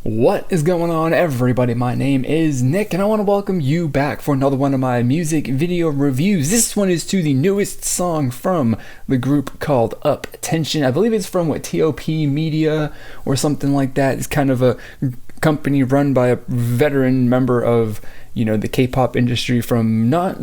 What is going on, everybody? My name is Nick and I want to welcome you back for another one of my music video reviews. This one is to the newest song from the group called UP10TION. I believe it's from TOP Media or something like that. It's kind of a company run by a veteran member of, the K-pop industry from not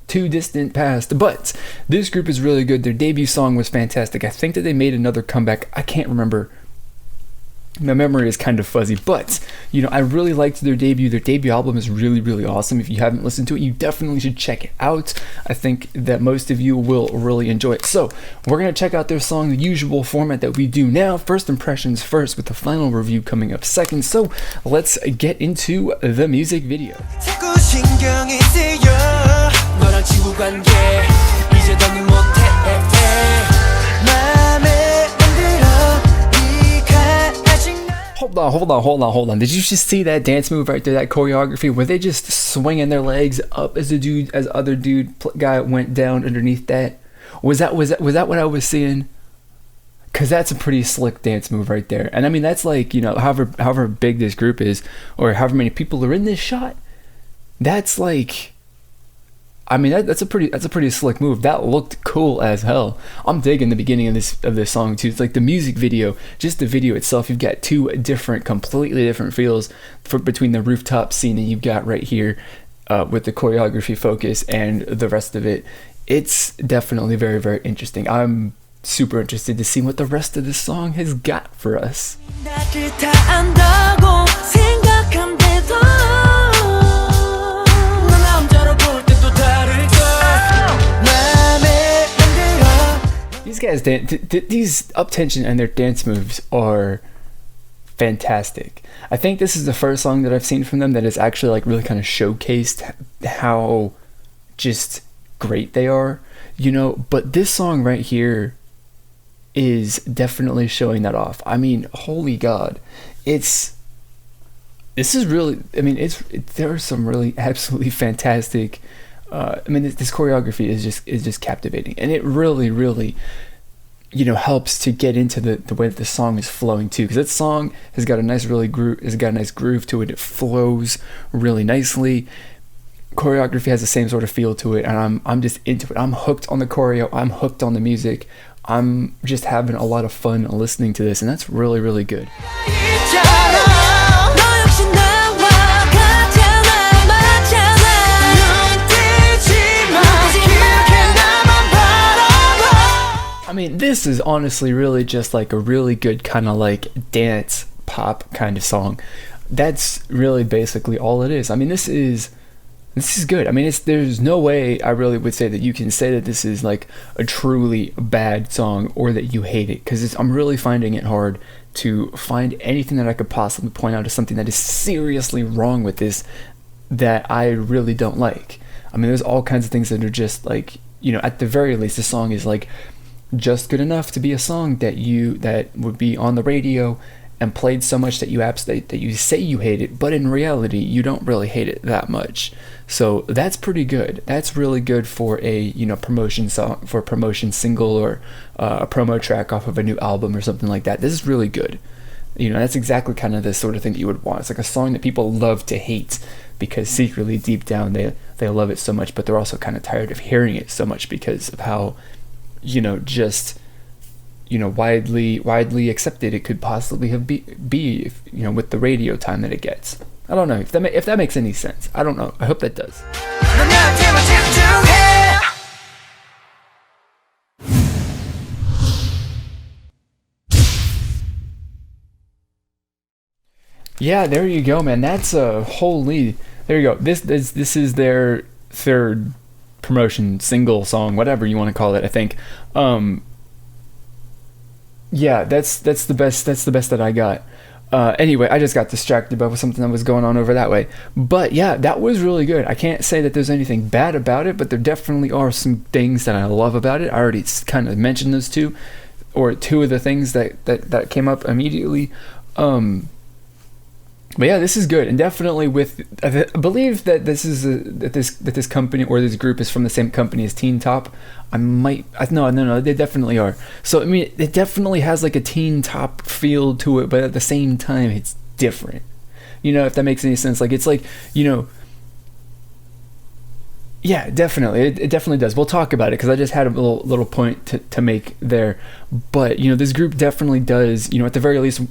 too distant past, but this group is really good. Their debut song was fantastic. I think that they made another comeback. I can't remember. My memory is kind of fuzzy, but I really liked their debut. Their debut album is really, really awesome. If you haven't listened to it, you definitely should check it out. I think that most of you will really enjoy it. So we're going to check out their song, the usual format that we do now. First impressions first, with the final review coming up second. So let's get into the music video. Hold on. Did you just see that dance move right there, that choreography, where they just swinging their legs up as other guy went down underneath that? Was that what I was seeing? Cause that's a pretty slick dance move right there. And I mean, that's like, however big this group is, or however many people are in this shot, that's like, I mean, that's a pretty slick move. That looked cool as hell. I'm digging the beginning of this song too. It's like the music video, just the video itself. You've got two completely different feels between the rooftop scene that you've got right here with the choreography focus and the rest of it. It's definitely very, very interesting. I'm super interested to see what the rest of this song has got for us. These guys, these UP10TION and their dance moves are fantastic. I think this is the first song that I've seen from them that has actually like really kind of showcased how just great they are, but this song right here is definitely showing that off. I mean, holy God, there are some really absolutely fantastic this choreography is just captivating, and it really, really helps to get into the way that the song is flowing too, because that song has got a nice groove to it. It flows really nicely. Choreography has the same sort of feel to it, and I'm just into it. I'm hooked on the choreo. I'm hooked on the music. I'm just having a lot of fun listening to this, and that's really, really good. I mean, this is honestly really just like a really good kind of like dance pop kind of song. That's really basically all it is. I mean, this is good. I mean, there's no way I really would say that you can say that this is like a truly bad song or that you hate it, because I'm really finding it hard to find anything that I could possibly point out as something that is seriously wrong with this that I really don't like. I mean, there's all kinds of things that are just like, at the very least, the song is like just good enough to be a song that would be on the radio and played so much that you say you hate it, but in reality you don't really hate it that much. So that's pretty good. That's really good for a promotion song, for a promotion single, or a promo track off of a new album or something like that. This is really good. That's exactly kind of the sort of thing that you would want. It's like a song that people love to hate because secretly deep down they love it so much, but they're also kind of tired of hearing it so much because of how widely accepted it could possibly be if, with the radio time that it gets. I don't know if that makes any sense. I don't know. I hope that does. Yeah, there you go, man. That's a holy. There you go. This is their third promotion single song, whatever you want to call it. I think. Yeah, that's the best that I got. Anyway, I just got distracted by something that was going on over that way. But yeah, that was really good. I can't say that there's anything bad about it, but there definitely are some things that I love about it. I already kind of mentioned those two of the things that came up immediately. But yeah, this is good, and definitely I believe that this company or this group is from the same company as Teen Top. No, they definitely are. So I mean, it definitely has like a Teen Top feel to it, but at the same time, it's different. You know, if that makes any sense. Like, it's like, you know, yeah, definitely. It definitely does. We'll talk about it because I just had a little point to make there. But, you know, this group definitely does, you know, at the very least,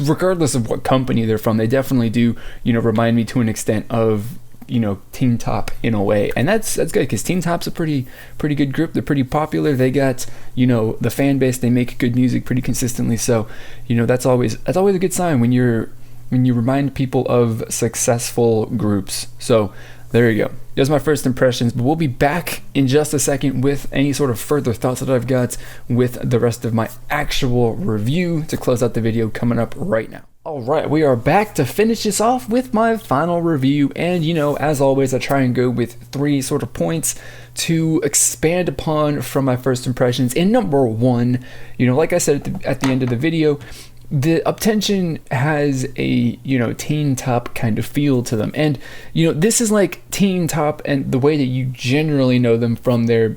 regardless of what company they're from, they definitely do, you know, remind me to an extent of, you know, Teen Top in a way. And that's good because Teen Top's a pretty good group. They're pretty popular. They got, you know, the fan base. They make good music pretty consistently. So, you know, that's always a good sign when you remind people of successful groups. So there you go. Those are my first impressions, but we'll be back in just a second with any sort of further thoughts that I've got with the rest of my actual review to close out the video coming up right now. All right, we are back to finish this off with my final review, and you know, as always, I try and go with 3 sort of points to expand upon from my first impressions. And number 1, you know, like I said at the end of the video, the UP10TION has a, you know, Teen Top kind of feel to them. And, you know, this is like Teen Top and the way that you generally know them from their,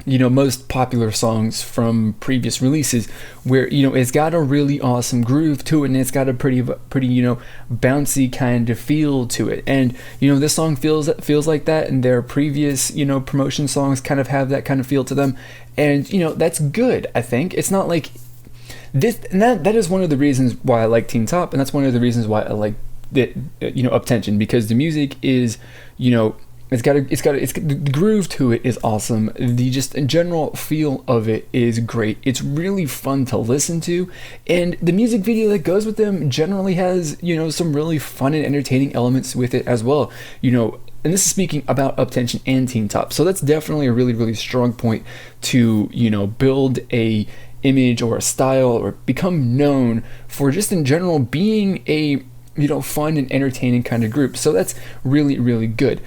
you know, most popular songs from previous releases, where, you know, it's got a really awesome groove to it, and it's got a pretty, you know, bouncy kind of feel to it. And, you know, this song feels like that, and their previous, you know, promotion songs kind of have that kind of feel to them. And, you know, that's good, I think. It's not like this, and that is one of the reasons why I like Teen Top, and that's one of the reasons why I like the, you know, UP10TION, because the music is, you know, it's got the groove to it is awesome. The just general feel of it is great. It's really fun to listen to, and the music video that goes with them generally has, you know, some really fun and entertaining elements with it as well. You know, and this is speaking about UP10TION and Teen Top, so that's definitely a really strong point to, you know, build a image or a style or become known for, just in general being a, you know, fun and entertaining kind of group. So that's really good.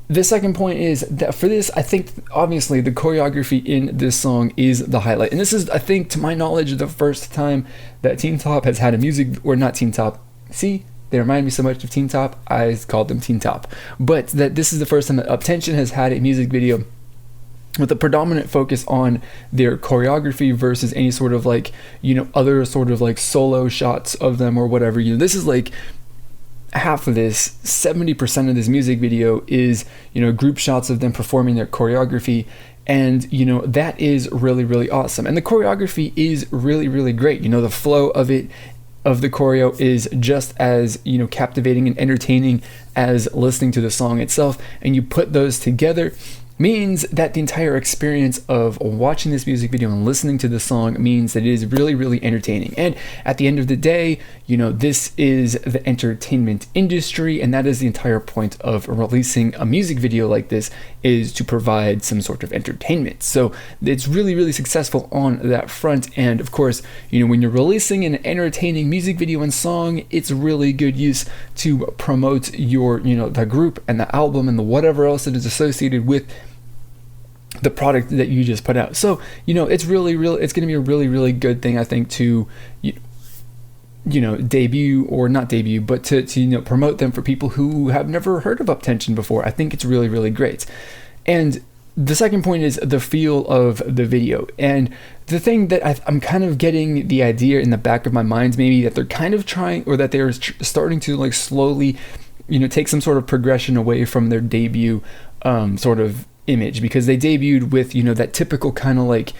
The second point is that for this, I think obviously the choreography in this song is the highlight, and this is, I think, to my knowledge, the first time that Teen Top has had a music, or not Teen Top, see, they remind me so much of Teen Top, I called them Teen Top, but that this is the first time that UP10TION has had a music video with a predominant focus on their choreography versus any sort of, like, you know, other sort of like solo shots of them or whatever. You know, this is like half of this, 70% of this music video is, you know, group shots of them performing their choreography. And, you know, that is really awesome. And the choreography is really great. You know, the flow of it, of the choreo, is just as, you know, captivating and entertaining as listening to the song itself. And you put those together, means that the entire experience of watching this music video and listening to the song means that it is really entertaining. And at the end of the day, you know, this is the entertainment industry, and that is the entire point of releasing a music video like this, is to provide some sort of entertainment. So it's really successful on that front. And of course, you know, when you're releasing an entertaining music video and song, it's really good use to promote your, you know, the group and the album and the whatever else that is associated with the product that you just put out. So, you know, it's it's going to be a really good thing, I think, to, you know, debut, or not debut, but to you know, promote them for people who have never heard of UP10TION before. I think it's really great. And the second point is the feel of the video. And the thing that I'm kind of getting the idea in the back of my mind, maybe, that they're kind of trying, or that they're starting to, like, slowly, you know, take some sort of progression away from their debut sort of image, because they debuted with, you know, that typical kind of like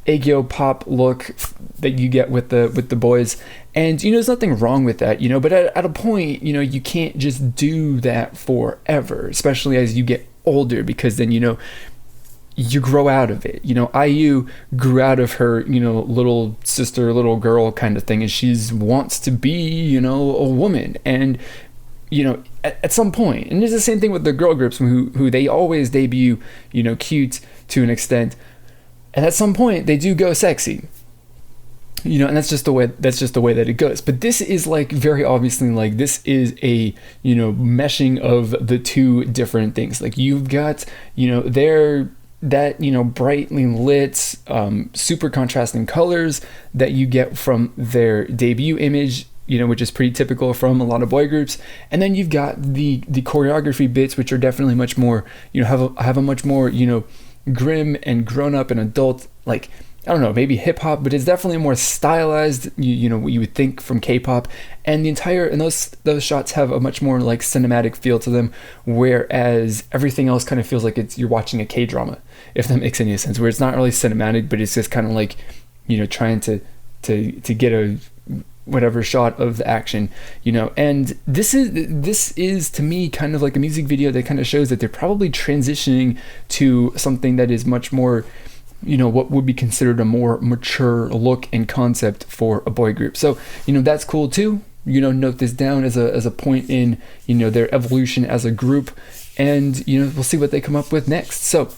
aegyo pop look that you get with the boys. And, you know, there's nothing wrong with that, you know, but at a point, you know, you can't just do that forever, especially as you get older, because then, you know, you grow out of it. You know, IU grew out of her, you know, little sister, little girl kind of thing, and she's wants to be, you know, a woman. And, you know, at some point, and it's the same thing with the girl groups who they always debut, you know, cute to an extent, and at some point they do go sexy, you know, and that's just the way that it goes. But this is, like, very obviously, like, this is a, you know, meshing of the two different things. Like, you've got, you know, that, you know, brightly lit, super contrasting colors that you get from their debut image, you know, which is pretty typical from a lot of boy groups. And then you've got the choreography bits, which are definitely much more, you know, have a much more, you know, grim and grown up and adult, like, I don't know, maybe hip hop, but it's definitely more stylized, you know, what you would think from K-pop. And those shots have a much more like cinematic feel to them, whereas everything else kind of feels like you're watching a K-drama, if that makes any sense, where it's not really cinematic, but it's just kind of like, you know, trying to get a whatever shot of the action, you know. And this is to me kind of like a music video that kind of shows that they're probably transitioning to something that is much more, you know, what would be considered a more mature look and concept for a boy group. So, you know, that's cool too. You know, note this down as a point in, you know, their evolution as a group, and, you know, we'll see what they come up with next. So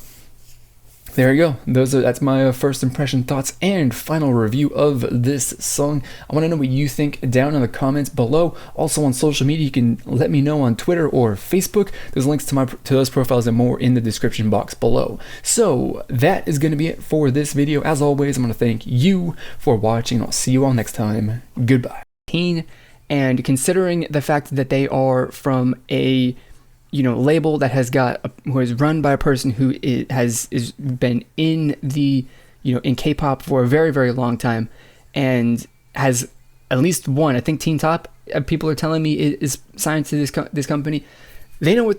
there you go. That's my first impression, thoughts, and final review of this song. I want to know what you think down in the comments below. Also on social media, you can let me know on Twitter or Facebook. There's links to those profiles and more in the description box below. So that is going to be it for this video. As always, I'm going to thank you for watching. I'll see you all next time. Goodbye. And considering the fact that they are from a, you know, label that who is run by a person who has been in the, you know, in K-pop for a very, very long time, and has at least one, I think Teen Top, people are telling me, is signed to this company. They know what they're